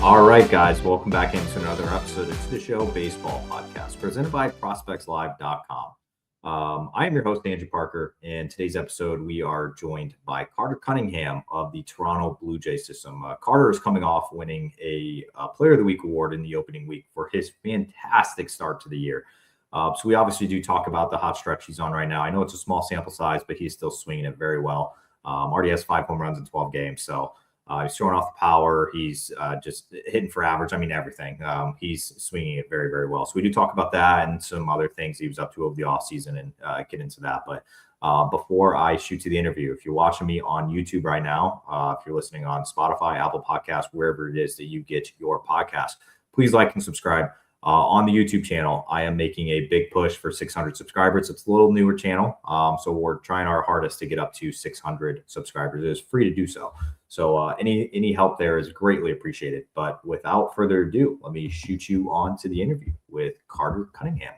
All right, guys, welcome back into another episode of the Show Baseball Podcast, presented by ProspectsLive.com. I am your host, Andrew Parker, and today's episode we are joined by Carter Cunningham of the Toronto Blue Jays system. Carter is coming off winning a Player of the Week award in the opening week for his fantastic start to the year. So we obviously do talk about the hot stretch he's on right now. I know it's a small sample size, but he's still swinging it very well. Already has 5 home runs in 12 games, so he's throwing off the power. He's just hitting for average. I mean, everything. He's swinging it very, very well. So we do talk about that and some other things he was up to over the offseason and get into that. But before I shoot to the interview, if you're watching me on YouTube right now, if you're listening on Spotify, Apple Podcasts, wherever it is that you get your podcast, please like and subscribe. On the YouTube channel, I am making a big push for 600 subscribers. It's a little newer channel, so we're trying our hardest to get up to 600 subscribers. It is free to do so. So any help there is greatly appreciated. But without further ado, let me shoot you on to the interview with Carter Cunningham.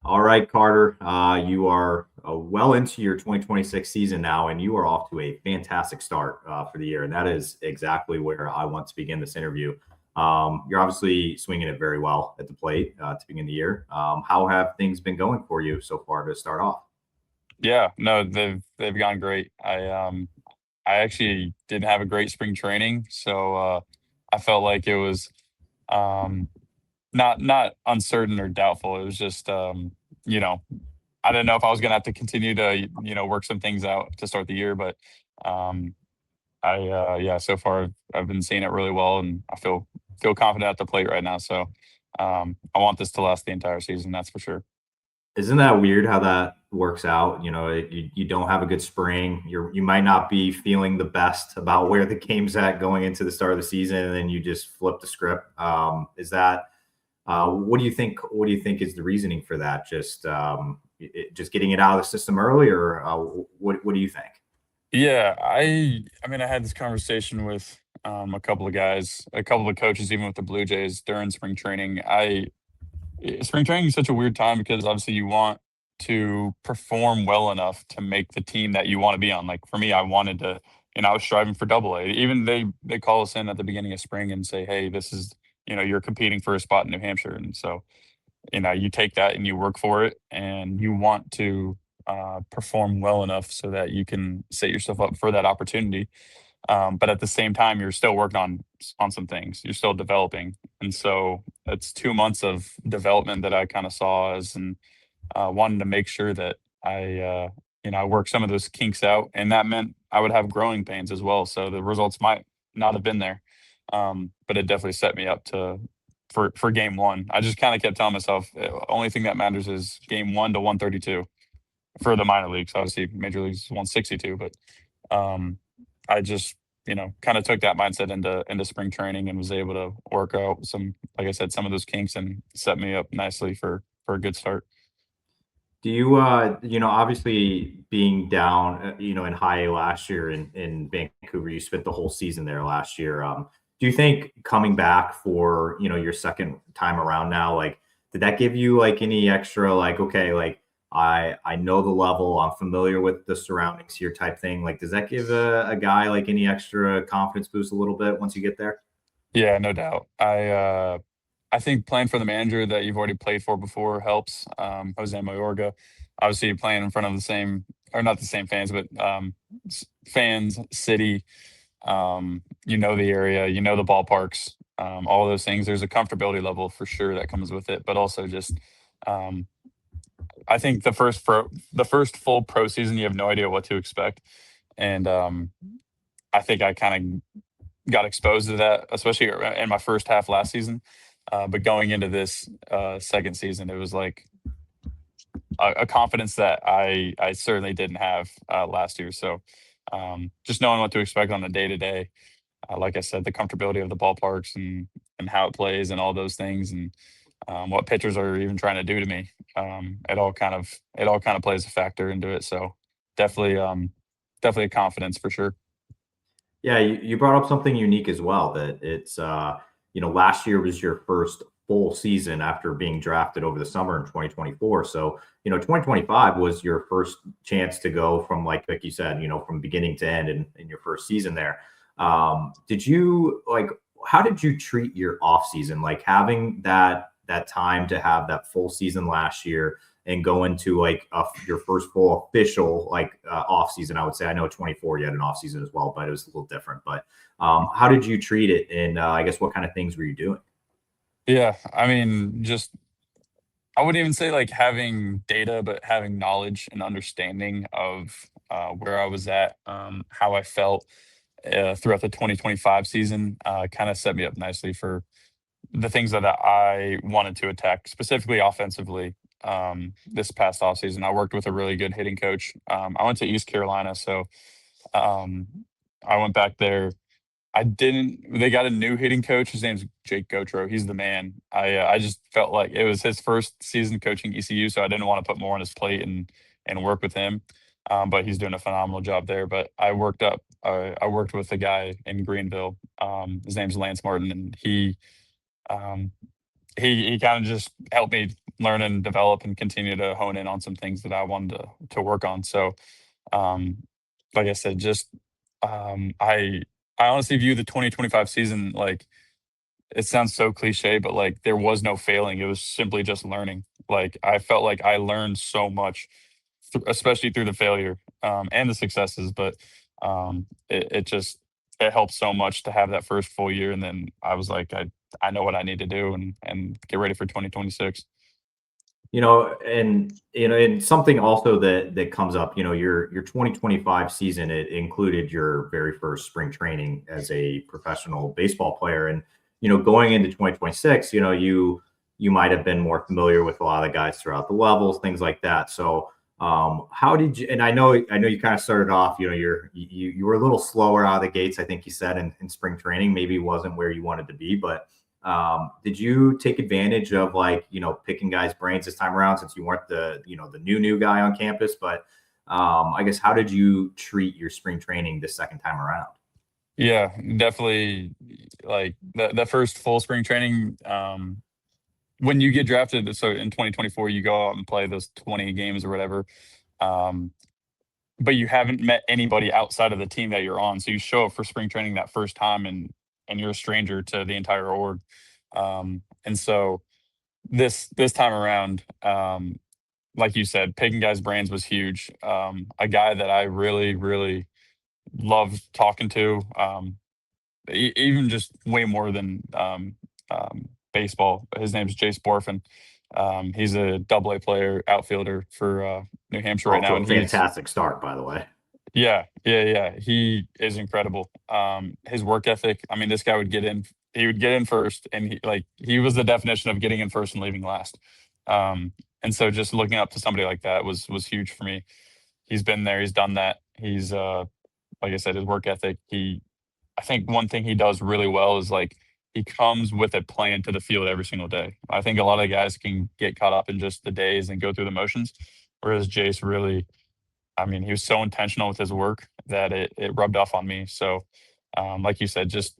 All right, Carter, you are well into your 2026 season now, and you are off to a fantastic start for the year. And that is exactly where I want to begin this interview. You're obviously swinging it very well at the plate to begin the year. How have things been going for you so far to start off? Yeah, no, they've gone great. I actually didn't have a great spring training, so I felt like it was not uncertain or doubtful. It was just you know, I didn't know if I was gonna have to continue to work some things out to start the year, but um, yeah, so far I've been seeing it really well, and I feel confident at the plate right now. So I want this to last the entire season. That's for sure. Isn't that weird how that works out? You don't have a good spring. You might not be feeling the best about where the game's at going into the start of the season, and then you just flip the script. Is that what do you think? What do you think is the reasoning for that? Just getting it out of the system early, or what do you think? Yeah, I mean, I had this conversation with a couple of guys, a couple of coaches, even with the Blue Jays during spring training. Spring training is such a weird time because obviously you want to perform well enough to make the team that you want to be on. Like for me, I wanted to, I was striving for Double A. Even they call us in at the beginning of spring and say, hey, this is, you're competing for a spot in New Hampshire, and so you take that and you work for it, and you want to perform well enough so that you can set yourself up for that opportunity. But at the same time, you're still working on some things. You're still developing, and so it's 2 months of development that I kind of saw as and wanted to make sure that I work some of those kinks out, and that meant I would have growing pains as well. So the results might not have been there, but it definitely set me up for game one. I just kind of kept telling myself, only thing that matters is game 1 to 132 for the minor leagues. Obviously, major leagues 162, but I just kind of took that mindset into spring training and was able to work out some, like I said, some of those kinks and set me up nicely for a good start. Do you, obviously being down, in High-A last year in Vancouver, you spent the whole season there last year. Do you think coming back for, your second time around now, like, did that give you like any extra, like, okay, like I know the level, I'm familiar with the surroundings here type thing. Like, does that give a guy like any extra confidence boost a little bit once you get there? Yeah, no doubt. I think playing for the manager that you've already played for before helps. Jose Mayorga, obviously playing in front of the same, or not the same fans, but fans, city. The area, the ballparks, all of those things. There's a comfortability level for sure that comes with it, but also just um, I think the first full pro season, you have no idea what to expect, and I think I kind of got exposed to that, especially in my first half last season. But going into this second season, it was like a confidence that I certainly didn't have last year. So just knowing what to expect on a day to day, like I said, the comfortability of the ballparks and how it plays and all those things, and what pitchers are even trying to do to me. It all kind of plays a factor into it. So definitely definitely a confidence for sure. Yeah, you brought up something unique as well, that it's last year was your first full season after being drafted over the summer in 2024. So, 2025 was your first chance to go from, like you said, from beginning to end in your first season there. Did you how did you treat your off season? Like having that time to have that full season last year and go into your first full official off season, I would say. I know 24 you had an off season as well, but it was a little different. But how did you treat it? And I guess what kind of things were you doing? Yeah, I mean, just I wouldn't even say like having data, but having knowledge and understanding of where I was at, how I felt throughout the 2025 season, kind of set me up nicely for the things that I wanted to attack, specifically offensively. This past offseason, I worked with a really good hitting coach. I went to East Carolina, so um, I went back there. I didn't. They got a new hitting coach. His name's Jake Gotro. He's the man. I just felt like it was his first season coaching ECU, so I didn't want to put more on his plate and work with him. But he's doing a phenomenal job there. But I worked with a guy in Greenville. His name's Lance Martin, and um, he kind of just helped me learn and develop and continue to hone in on some things that I wanted to work on. So, um, like I said, just I honestly view the 2025 season like it sounds so cliche, but like there was no failing. It was simply just learning. Like I felt like I learned so much, especially through the failure and the successes. But it just it helped so much to have that first full year, and then I was like, I know what I need to do and get ready for 2026. And something also that comes up, your 2025 season, it included your very first spring training as a professional baseball player. And, going into 2026, you might have been more familiar with a lot of the guys throughout the levels, things like that. So how did you, and I know you kind of started off, you were a little slower out of the gates, I think you said in spring training, maybe wasn't where you wanted to be, but did you take advantage of picking guys' brains this time around since you weren't the new guy on campus? But I guess how did you treat your spring training this second time around? Yeah, definitely. Like the first full spring training, when you get drafted, so in 2024, you go out and play those 20 games or whatever. Um, but you haven't met anybody outside of the team that you're on. So you show up for spring training that first time and you're a stranger to the entire org. And so this time around, like you said, picking guys' brains was huge. A guy that I really, really loved talking to, even just way more than baseball. His name's Jace Borfin. He's a double A player, outfielder for New Hampshire right Off to now, a and he's fantastic start, by the way. yeah. He is incredible. His work ethic. I mean, this guy would get in. He would get in first, and he was the definition of getting in first and leaving last. And so, just looking up to somebody like that was huge for me. He's been there. He's done that. He's like I said, his work ethic. I think one thing he does really well is he comes with a plan to the field every single day. I think a lot of guys can get caught up in just the days and go through the motions, whereas Jace really, I mean, he was so intentional with his work that it rubbed off on me. So, like you said, just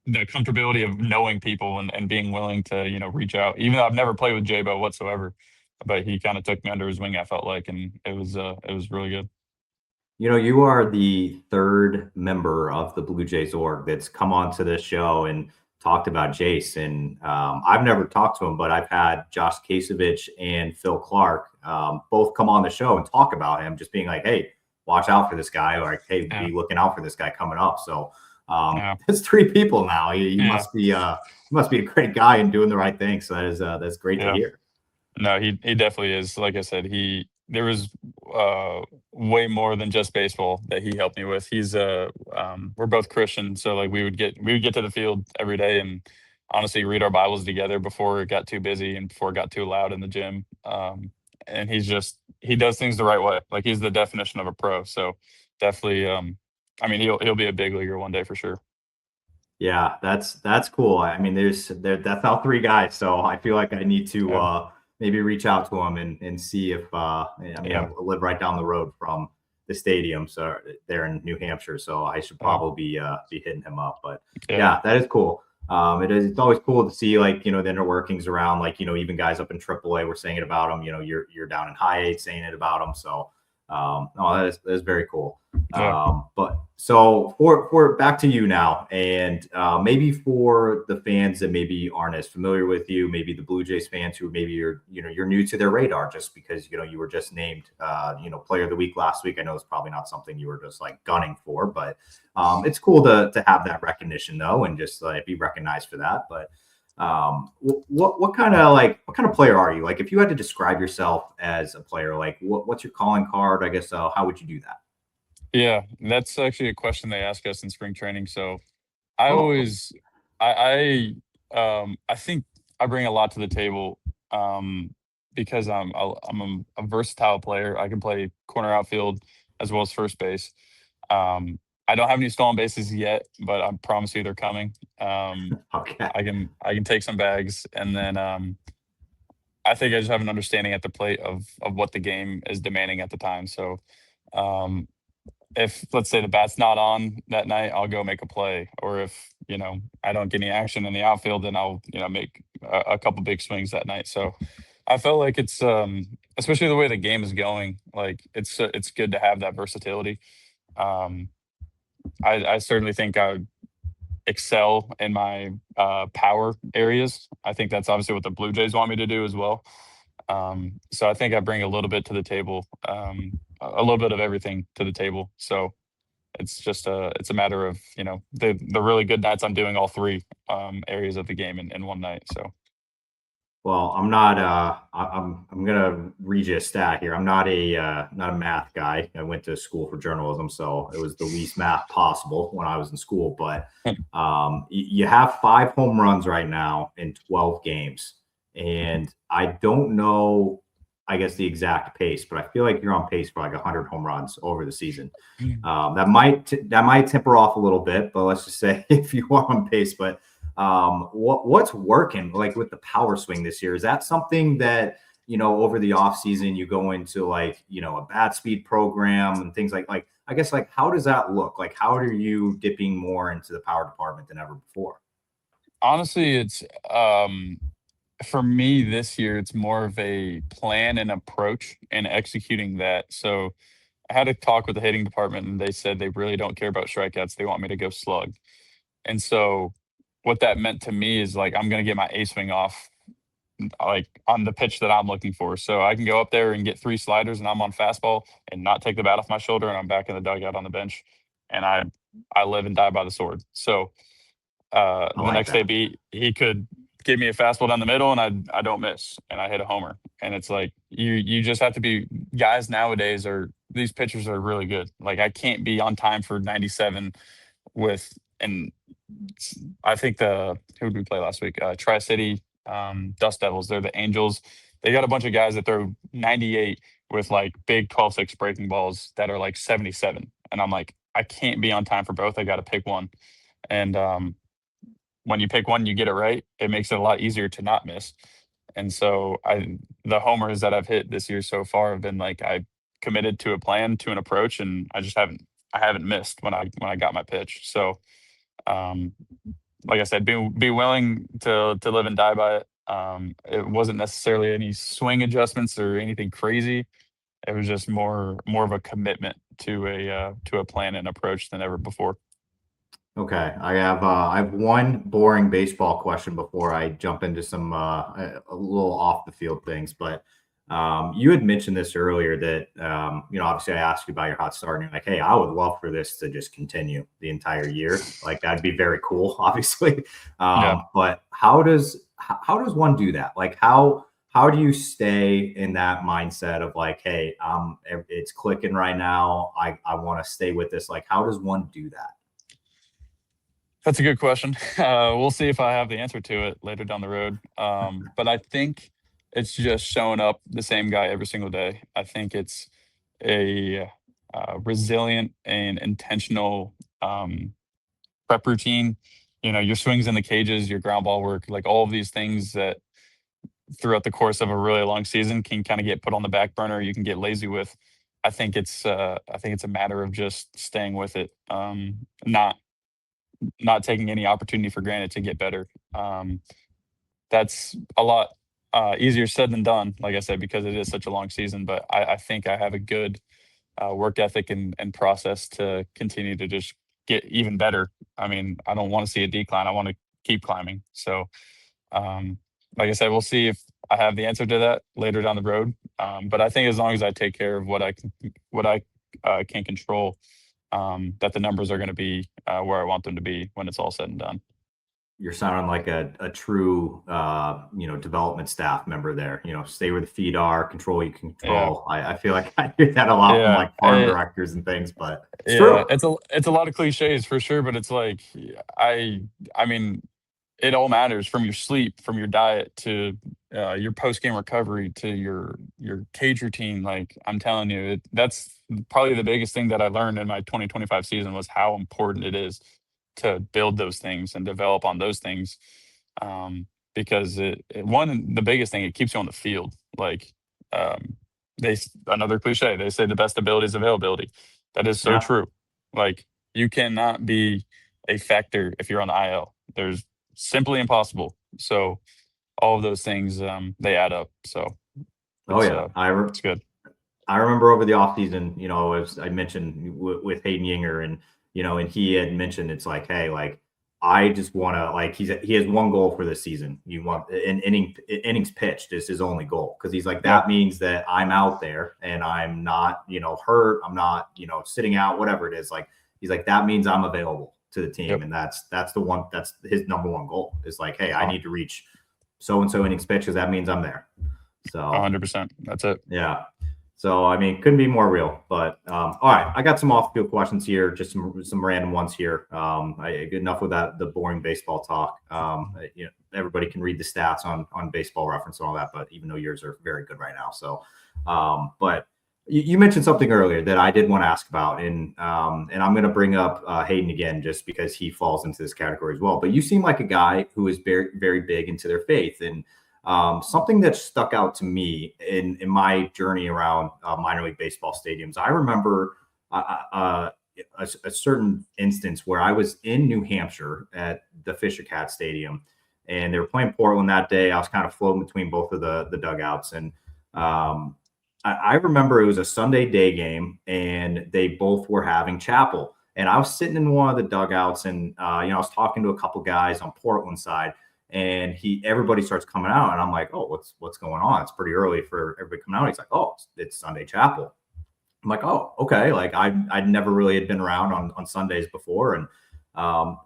the comfortability of knowing people and being willing to, reach out. Even though I've never played with J-Bo whatsoever, but he kind of took me under his wing, I felt like, and it was really good. You are the third member of the Blue Jays org that's come on to this show and talked about Jace. And I've never talked to him, but I've had Josh Kasevich and Phil Clark both come on the show and talk about him, just being like, hey, watch out for this guy, or hey, Yeah. be looking out for this guy coming up. So Yeah. it's three people now. He Yeah. must be a great guy and doing the right thing. So that's great to Yeah. hear. No, he definitely is. Like I said, there was way more than just baseball that he helped me with. We're both Christian, so we would get to the field every day and honestly read our Bibles together before it got too busy and before it got too loud in the gym. And he does things the right way. Like he's the definition of a pro. So definitely, I mean, he'll be a big leaguer one day for sure. Yeah, that's cool. I mean, that's all three guys. So I feel like I need to Yeah. maybe reach out to him and see if I mean, Yeah. I live right down the road from the stadium, so they're in New Hampshire. So I should Yeah. probably be hitting him up. But Yeah. yeah, that is cool. It's always cool to see like the inner workings around like even guys up in AAA were saying it about them. You're down in High-A saying it about them. So no, that is very cool. Yeah. But so for back to you now, and maybe for the fans that maybe aren't as familiar with you, maybe the Blue Jays fans who maybe you're new to their radar just because you were just named Player of the Week last week. I know it's probably not something you were just like gunning for, but it's cool to have that recognition though, and just be recognized for that. But what kind of player are you? Like, if you had to describe yourself as a player, like what's your calling card? I guess how would you do that? Yeah, that's actually a question they ask us in spring training. So I Oh, always, I think I bring a lot to the table, because I'm a versatile player. I can play corner outfield as well as first base. I don't have any stolen bases yet, but I promise you they're coming. okay. I can take some bags, and then I think I just have an understanding at the plate of what the game is demanding at the time. So um, if let's say the bat's not on that night, I'll go make a play. Or if, I don't get any action in the outfield, then I'll, make a couple big swings that night. So I felt like it's especially the way the game is going, like it's good to have that versatility. Um I certainly think I would excel in my power areas. I think that's obviously what the Blue Jays want me to do as well. So I think I bring a little bit to the table, a little bit of everything to the table. So it's a matter of the really good nights I'm doing all three areas of the game in one night. So Well, I'm not. I'm gonna read you a stat here. I'm not a math guy. I went to school for journalism, so it was the least math possible when I was in school. But you have 5 home runs right now in 12 games, and I don't know. I guess the exact pace, but I feel like you're on pace for like 100 home runs over the season. That might temper off a little bit, but let's just say if you are on pace. But what's working like with the power swing this year? Is that something that over the off season you go into like a bat speed program and things like I guess like how does that look? Like how are you dipping more into the power department than ever before? honestly, it's for me this year, it's more of a plan and approach and executing that. So I had a talk with the hitting department, and they said they really don't care about strikeouts. They want me to go slug. And so what that meant to me is like I'm gonna get my A swing off like on the pitch that I'm looking for. So I can go up there and get three sliders and I'm on fastball and not take the bat off my shoulder, and I'm back in the dugout on the bench, and I live and die by the sword. So I the like next day that. be he could give me a fastball down the middle and I don't miss and I hit a homer. And it's like you just have to be guys nowadays are these pitchers are really good. Like I can't be on time for 97 with and I think who did we play last week? Tri City Dust Devils. They're the Angels. They got a bunch of guys that throw 98 with like big 12-6 breaking balls that are like 77. And I'm like, I can't be on time for both. I got to pick one. And when you pick one, you get it right. It makes it a lot easier to not miss. And so the homers that I've hit this year so far have been like I committed to a plan, to an approach, and I haven't missed when I got my pitch. So um, like I said, be willing to live and die by it. It wasn't necessarily any swing adjustments or anything crazy. It was just more of a commitment to a plan and approach than ever before. Okay, I have one boring baseball question before I jump into some a little off the field things. But you had mentioned this earlier that obviously I asked you about your hot start, and you're like, hey, I would love for this to just continue the entire year. Like that'd be very cool, obviously. Yeah. But how does one do that? Like how do you stay in that mindset of like, hey, it's clicking right now. I want to stay with this. Like, how does one do that? That's a good question. We'll see if I have the answer to it later down the road. But I think it's just showing up the same guy every single day. I think it's a resilient and intentional prep routine. Your swings in the cages, your ground ball work, like all of these things that throughout the course of a really long season can kind of get put on the back burner. You can get lazy with. I think it's a matter of just staying with it, not not taking any opportunity for granted to get better. Um, that's a lot easier said than done, like I said, because it is such a long season. But I think I have a good work ethic and process to continue to just get even better. I mean, I don't want to see a decline. I want to keep climbing. So, um, like I said, we'll see if I have the answer to that later down the road. But I think as long as I take care of what I can control, that the numbers are going to be where I want them to be when it's all said and done. You're sounding like a true, development staff member there. Stay where the feet are, control what you can Yeah, control. I feel like I hear that a lot from yeah, like farm directors and things, but it's yeah. true. It's a lot of cliches for sure, but it's like I I mean it all matters from your sleep, from your diet to your post game recovery to your cage routine. Like I'm telling you, that's probably the biggest thing that I learned in my 2025 season was how important it is to build those things and develop on those things. Um, because one the biggest thing it keeps you on the field. Like um, another cliche they say the best ability is availability. That is so Yeah. true. Like you cannot be a factor if you're on the IL. There's simply impossible. So all of those things they add up. So Oh it's yeah. uh it's good. I remember over the offseason, as I mentioned with Hayden Yinger, and he had mentioned it's like, hey, like I just want to like he has one goal for this season. You want innings pitched is his only goal because he's like Yep. that means that I'm out there and I'm not hurt. I'm not sitting out, whatever it is. Like he's like that means I'm available to the team, Yep. and that's the one that's his number one goal is like, hey, I Uh, need to reach so and so innings pitched because that means I'm there. So 100%. That's it. yeah. So I mean, couldn't be more real. But all right, I got some off-field questions here, just some random ones here. Good enough with that the boring baseball talk. Everybody can read the stats on Baseball Reference and all that, but even though yours are very good right now. So, but you mentioned something earlier that I did want to ask about, and I'm going to bring up Hayden again just because he falls into this category as well. But you seem like a guy who is very very big into their faith and. Something that stuck out to me in my journey around minor league baseball stadiums, I remember a certain instance where I was in New Hampshire at the Fisher Cat Stadium, and they were playing Portland that day. I was kind of floating between both of the dugouts, and um, I remember it was a Sunday day game, and they both were having chapel. And I was sitting in one of the dugouts, and I was talking to a couple guys on Portland side and everybody starts coming out and I'm like, oh, what's going on? It's pretty early for everybody coming out. He's like, oh, it's Sunday chapel. I'm like, oh, okay. Like I'd never really had been around on Sundays before. And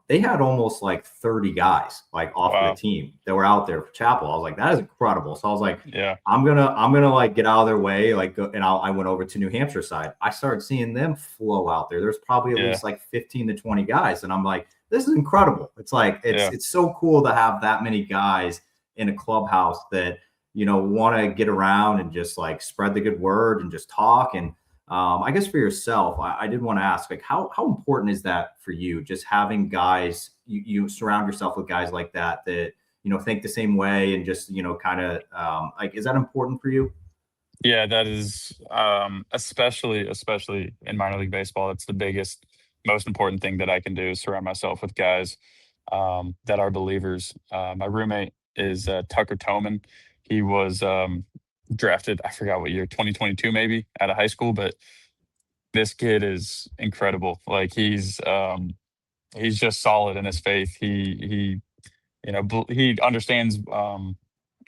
they had almost like 30 guys like off of the Wow. team that were out there for chapel. I was like, that is incredible. So I was like, Yeah. I'm gonna like get out of their way, like go, and I went over to New Hampshire side. I started seeing them flow out there. There's probably at Yeah. least like 15 to 20 guys, and I'm like, this is incredible. It's like Yeah. it's so cool to have that many guys in a clubhouse that want to get around and just like spread the good word and just talk. And I guess for yourself, I did want to ask, like, how important is that for you? Just having guys, you surround yourself with guys like that think the same way and just kind of like, is that important for you? Yeah, that is especially in minor league baseball. That's the biggest, most important thing that I can do is surround myself with guys that are believers. My roommate is Tucker Toman. He was drafted, I forgot what year, 2022 maybe, out of high school, but this kid is incredible. Like he's just solid in his faith. He he understands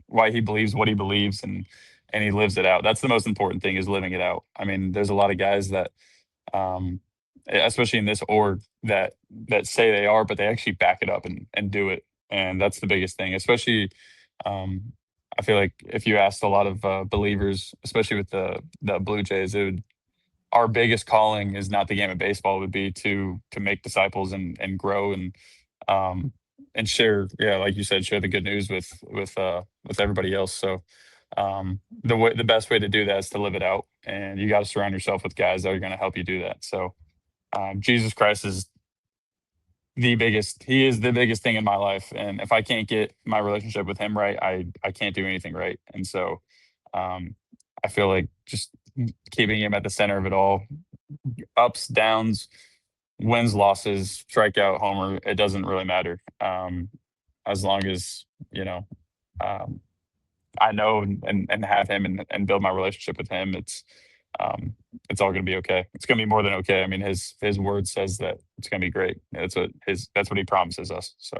why he believes what he believes and he lives it out. That's the most important thing is living it out. I mean, there's a lot of guys that um especially in this org that say they are, but they actually back it up and do it. And that's the biggest thing, especially um I feel like if you asked a lot of believers, especially with the Blue Jays, our biggest calling is not the game of baseball, it would be to make disciples and grow um and share, yeah, like you said, share the good news with everybody else. So the best way to do that is to live it out, and you got to surround yourself with guys that are going to help you do that. So Jesus Christ is the biggest. He is the biggest thing in my life, and if I can't get my relationship with him right, I can't do anything right. And so um I feel like just keeping him at the center of it all, ups, downs, wins, losses, strikeout, homer, it doesn't really matter. As long as, um, I know and have him and build my relationship with him, it's all going to be okay. It's going to be more than okay. I mean, his word says that it's going to be great. That's what he promises us. So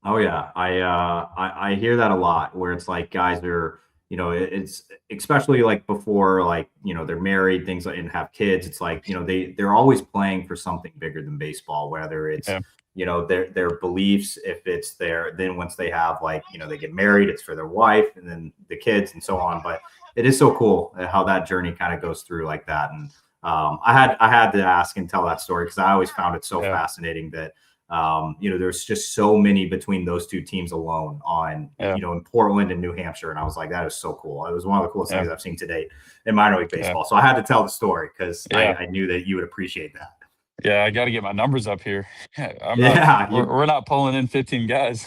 Oh yeah, I hear that a lot where it's like guys are, it's especially like before, like, they're married, things like, and have kids. It's like, they're always playing for something bigger than baseball, whether it's, yeah, their beliefs, if it's their, then once they have, like, they get married, it's for their wife and then the kids and so on. But it is so cool how that journey kind of goes through like that. And I had to ask and tell that story because I always found it so yeah, fascinating that there's just so many between those two teams alone on, yeah, in Portland and New Hampshire. And I was like, that is so cool. It was one of the coolest yeah, things I've seen to date in minor league yeah, baseball. So I had to tell the story because I, yeah. I knew that you would appreciate that. Yeah, I got to get my numbers up here. I'm not. Yeah, We're not pulling in 15 guys.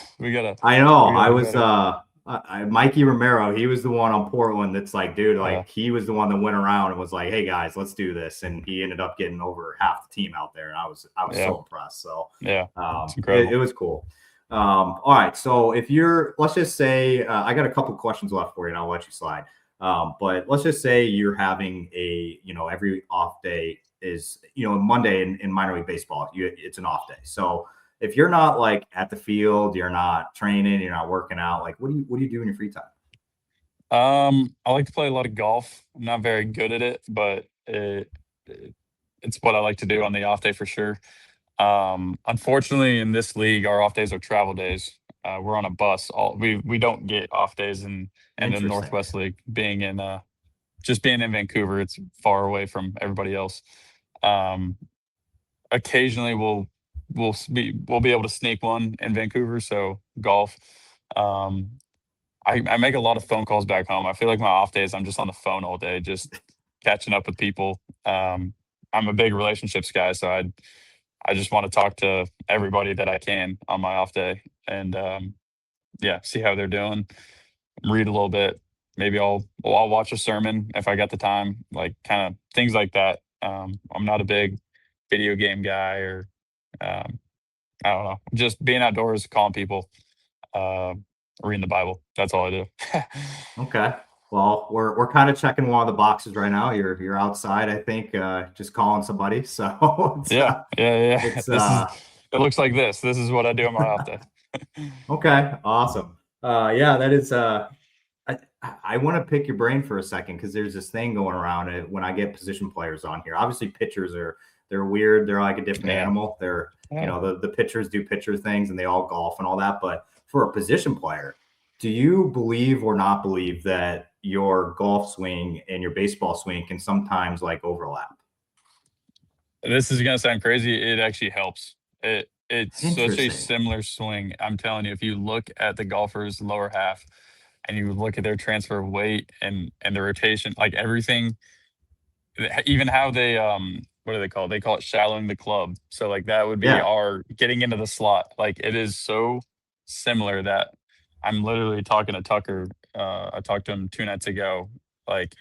I know. We gotta I do was better. Mikey Romero. He was the one on Portland that's like, dude, Yeah, like he was the one that went around and was like, hey guys, let's do this, and he ended up getting over half the team out there, and I was yeah, so impressed. So yeah. It's it incredible. was cool. All right, so if you're, let's just say, I got a couple questions left for you, and I'll let you slide. But let's just say you're having a, every off day is, Monday in minor league baseball, it's an off day. So if you're not like at the field, you're not training, you're not working out, like what do you do in your free time? I like to play a lot of golf. I'm not very good at it, but it's what I like to do on the off day for sure. Unfortunately, in this league, our off days are travel days. We're on a bus. We don't get off days in the Interesting. Northwest League. Being in just being in Vancouver, it's far away from everybody else. Um, Occasionally, we'll be able to sneak one in Vancouver. So golf. Um, I make a lot of phone calls back home. I feel like my off days, I'm just on the phone all day, just catching up with people. I'm a big relationships guy, so I just want to talk to everybody that I can on my off day, and yeah, see how they're doing. Read a little bit. Maybe I'll watch a sermon if I got the time, like kind of things like that. I'm not a big video game guy or um, I don't know, just being outdoors, calling people, uh, reading the Bible. That's all I do. Okay. Well, we're kind of checking one of the boxes right now. You're outside, I think, just calling somebody. So Yeah, yeah, yeah. it's This is it looks like this. This is what I do on my off day. okay, awesome. Yeah, that is I I want to pick your brain for a second because there's this thing going around it when I get position players on here. Obviously, pitchers they're weird. They're like a different Yeah, animal. They're, yeah. the pitchers do pitcher things and they all golf and all that. But for a position player, do you believe or not believe that your golf swing and your baseball swing can sometimes like overlap? This is gonna sound crazy. It actually helps. It's such a Interesting. similar swing. I'm telling you, if you look at the golfer's lower half and you look at their transfer of weight and the rotation, like everything, even how they what do they call it? They call it shallowing the club. So like that would be Yeah. our getting into the slot. Like it is so similar that I'm literally talking to Tucker. I talked to him 2 nights ago. Like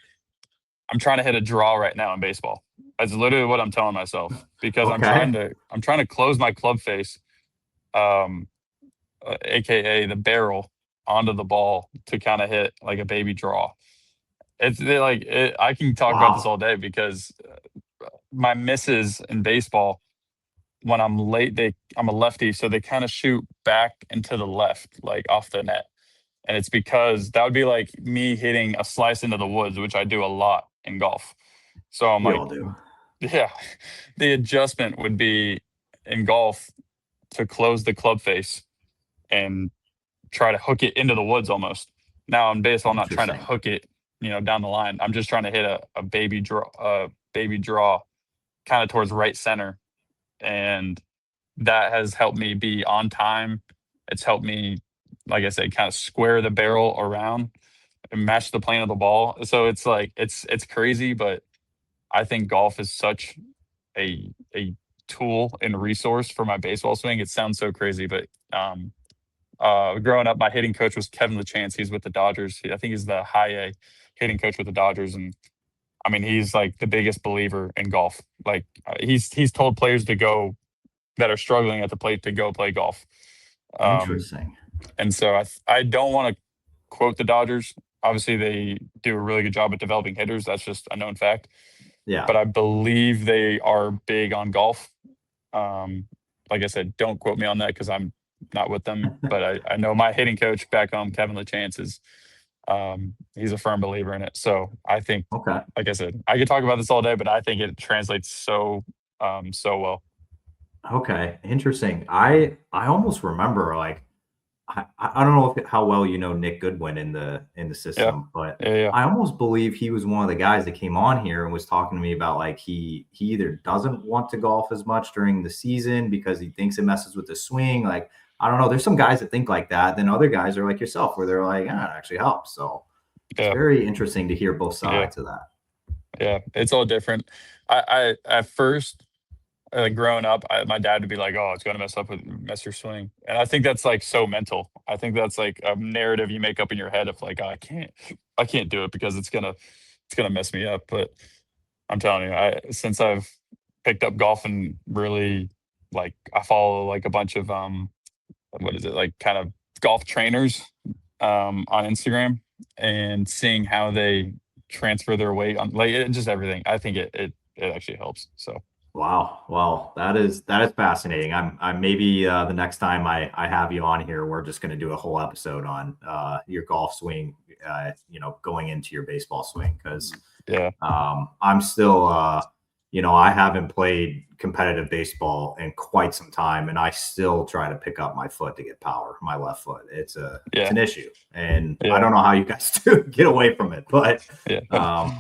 I'm trying to hit a draw right now in baseball. That's literally what I'm telling myself because Okay. I'm trying to close my club face, um, aka the barrel, onto the ball to kind of hit like a baby draw. I can talk about this Wow. all day because my misses in baseball when I'm late, I'm a lefty, so they kind of shoot back and to the left, like off the net. And it's because that would be like me hitting a slice into the woods, which I do a lot in golf. So I'm We like, all do. yeah, the adjustment would be in golf to close the club face and try to hook it into the woods almost. Now in baseball, I'm not trying to Interesting. hook it, down the line. I'm just trying to hit a baby draw kind of towards right center. And that has helped me be on time. It's helped me, like I said, kind of square the barrel around and match the plane of the ball. So it's like it's crazy, but I think golf is such a tool and resource for my baseball swing. It sounds so crazy, but growing up, my hitting coach was Kevin LaChance. He's with the Dodgers. I think he's the High-A hitting coach with the Dodgers, and I mean, he's like the biggest believer in golf. Like he's told players to go that are struggling at the plate to go play golf. Um, Interesting. and so I don't want to quote the Dodgers. Obviously, they do a really good job at developing hitters. That's just a known fact. Yeah. But I believe they are big on golf. Um, like I said, don't quote me on that because I'm not with them. But I know my hitting coach back home, Kevin LaChance, is he's a firm believer in it. So I think, Okay. like I said, I could talk about this all day, but I think it translates so well. Okay. Interesting. I almost remember like I don't know how well you know Nick Goodwin in the Yeah, system, but yeah, I almost believe he was one of the guys that came on here and was talking to me about like he either doesn't want to golf as much during the season because he thinks it messes with the swing. Like I don't know. There's some guys that think like that. Then other guys are like yourself, where they're like, it actually helps. So it's yeah, very interesting to hear both yeah, sides of that. yeah. It's all different. I at first, like growing up, my dad would be like, "Oh, it's going to mess your swing," and I think that's like so mental. I think that's like a narrative you make up in your head of like, oh, I can't do it because it's gonna mess me up. But I'm telling you, I since I've picked up golf and really like I follow like a bunch of what is it like kind of golf trainers on Instagram and seeing how they transfer their weight on like just everything. I think it actually helps. So Wow. Well, that is fascinating. I'm maybe the next time I have you on here, we're just going to do a whole episode on your golf swing, going into your baseball swing because yeah, I'm still I haven't played competitive baseball in quite some time, and I still try to pick up my foot to get power, my left foot. It's yeah, an issue, and I yeah, don't know how you guys do get away from it, but yeah,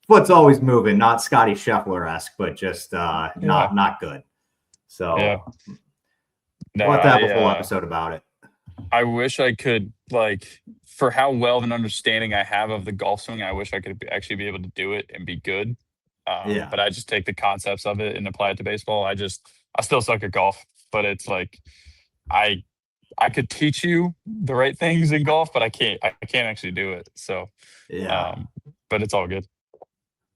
foot's always moving, not Scotty Scheffler-esque, but just yeah, not good. yeah. So No, we'll have to have a full episode about it. I wish I could like for how well of an understanding I have of the golf swing. I wish I could actually be able to do it and be good. Yeah, But I just take the concepts of it and apply it to baseball. I still suck at golf, but it's like I I could teach you the right things in golf, but I can't actually do it. So, yeah. um, but it's all good.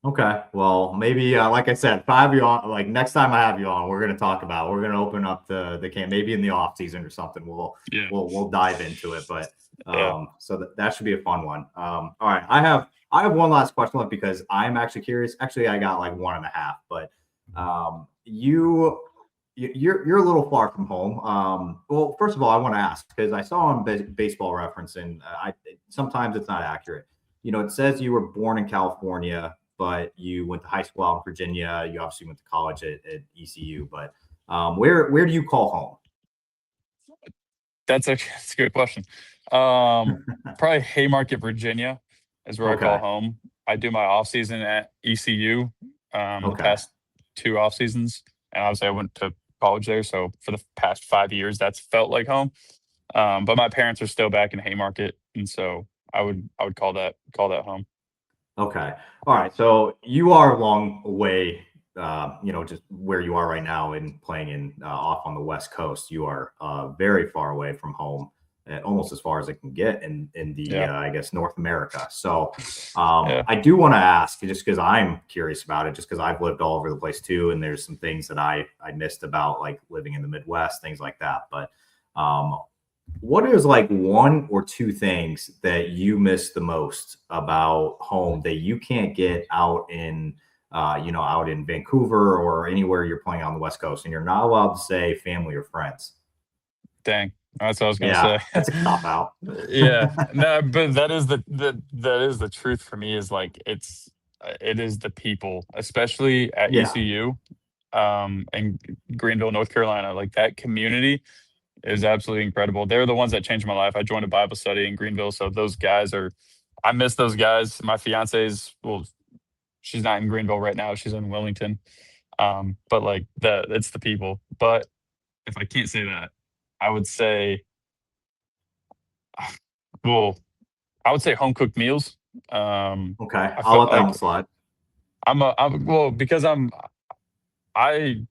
Okay. Well, maybe like I said, if I have you on, like next time I have you on, we're gonna open up the camp maybe in the off season or something. Yeah, We'll dive into it, but yeah, so that should be a fun one. All right, I have one last question left because I'm actually curious. Actually, I got like one and a half, but you're a little far from home. Well, first of all, I want to ask because I saw on Baseball Reference, and I sometimes it's not accurate. It says you were born in California, but you went to high school out in Virginia. You obviously went to college at ECU, but where do you call home? that's a good question. Probably Haymarket, Virginia, is where I call Okay. home. I do my off season at ECU. The Okay. past two off seasons, and obviously I went to college there. So for the past 5 years, that's felt like home. But my parents are still back in Haymarket, and so I would call that home. Okay. All right. So you are a long way, just where you are right now and playing in off on the West Coast. You are very far away from home, almost as far as it can get in the Yeah, I guess North America. So yeah, I do want to ask, just because I'm curious about it, just because I've lived all over the place too, and there's some things that I missed about like living in the Midwest, things like that. But um, what is like one or two things that you miss the most about home that you can't get out in Vancouver or anywhere you're playing on the West Coast, and you're not allowed to say family or friends? dang, that's what I was gonna Yeah, say. that's a cop out. Yeah, no, but that is that is the truth for me. Is like it is the people, especially at Yeah, ECU, and Greenville, North Carolina. Like that community is absolutely incredible. They're the ones that changed my life. I joined a Bible study in Greenville, so those guys are. I miss those guys. My fiance's well, she's not in Greenville right now. She's in Wilmington. But like it's the people. But if I can't say that, I would say, well, I would say home cooked meals. okay, I I'll felt let that one like slide. I'm well because I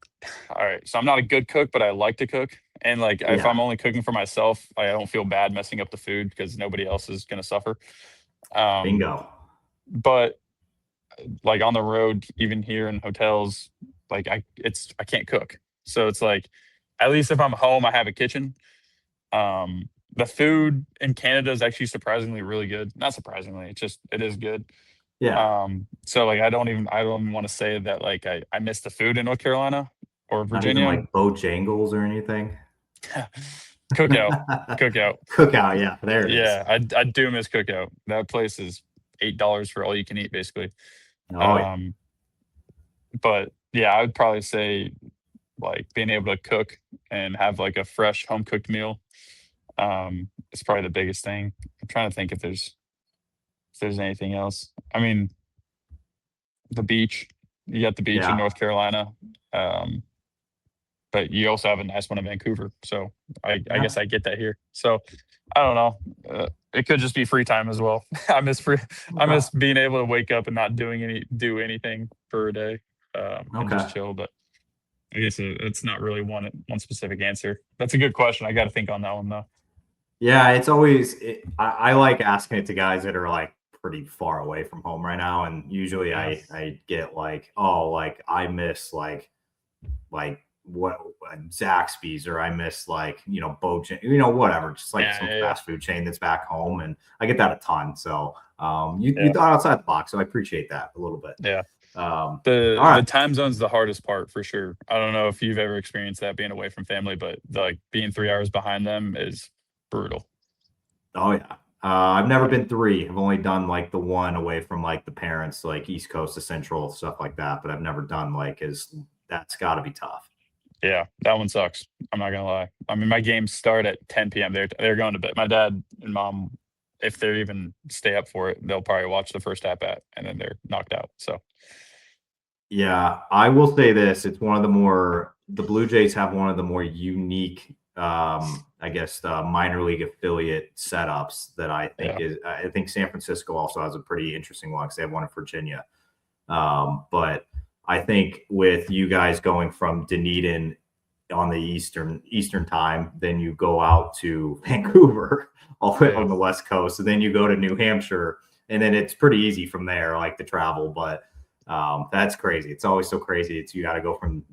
all right. So I'm not a good cook, but I like to cook. And like if Yeah, I'm only cooking for myself, I don't feel bad messing up the food because nobody else is gonna suffer. Um, bingo. but like on the road, even here in hotels, like I can't cook. So it's like, at least if I'm home, I have a kitchen. The food in Canada is actually surprisingly really good. Not surprisingly, it is good. Yeah. So like I don't even want to say that like I miss the food in North Carolina or Not even Virginia. like Bojangles or anything. Cookout, cookout. Cookout, yeah, there it is. Yeah, I do miss Cookout. That place is $8 for all you can eat, basically. Oh yeah. Um, but yeah, I would probably say like being able to cook and have like a fresh home cooked meal is probably the biggest thing. I'm trying to think if there's anything else. I mean, the beach. You got the beach in Yeah. North Carolina, um, but you also have a nice one in Vancouver. So I Yeah. guess I get that here. So I don't know. It could just be free time as well. I Okay. miss being able to wake up and not do anything for a day, and Okay. just chill. But I guess it's not really one specific answer. That's a good question. I got to think on that one though. Yeah, it's always I like asking it to guys that are like pretty far away from home right now, and usually Yeah, I get like, oh, like I miss like what Zaxby's, or I miss like Bojang, whatever, just like yeah, some yeah, yeah. fast food chain that's back home, and I get that a ton. So you Yeah. thought outside the box, so I appreciate that a little bit. Yeah. All The right. time zone's the hardest part for sure. I don't know if you've ever experienced that being away from family, but like being 3 hours behind them is brutal. Oh yeah. I've never been three. I've only done like the one away from like the parents, like East Coast to Central, stuff like that. But I've never done like as that's got to be tough. Yeah, that one sucks. I'm not gonna lie. I mean, my games start at 10 p.m. They're going to bed. My dad and mom, if they even stay up for it, they'll probably watch the first at bat and then they're knocked out. So Yeah, I will say this. It's one of the Blue Jays have one of the more unique, I guess, minor league affiliate setups that yeah, I think San Francisco also has a pretty interesting one because they have one in Virginia. But I think with you guys going from Dunedin on the Eastern time, then you go out to Vancouver all the way yeah, on the West Coast, and then you go to New Hampshire, and then it's pretty easy from there, like the travel. But that's crazy. It's always so crazy. It's you got to go from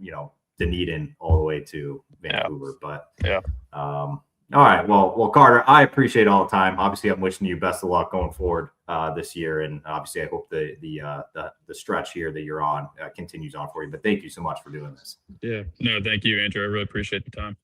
Dunedin all the way to yeah, Vancouver. But yeah, all right, well, Carter, I appreciate all the time. Obviously, I'm wishing you best of luck going forward this year, and obviously, I hope the stretch here that you're on continues on for you. But thank you so much for doing this. yeah. No, thank you, Andrew. I really appreciate the time.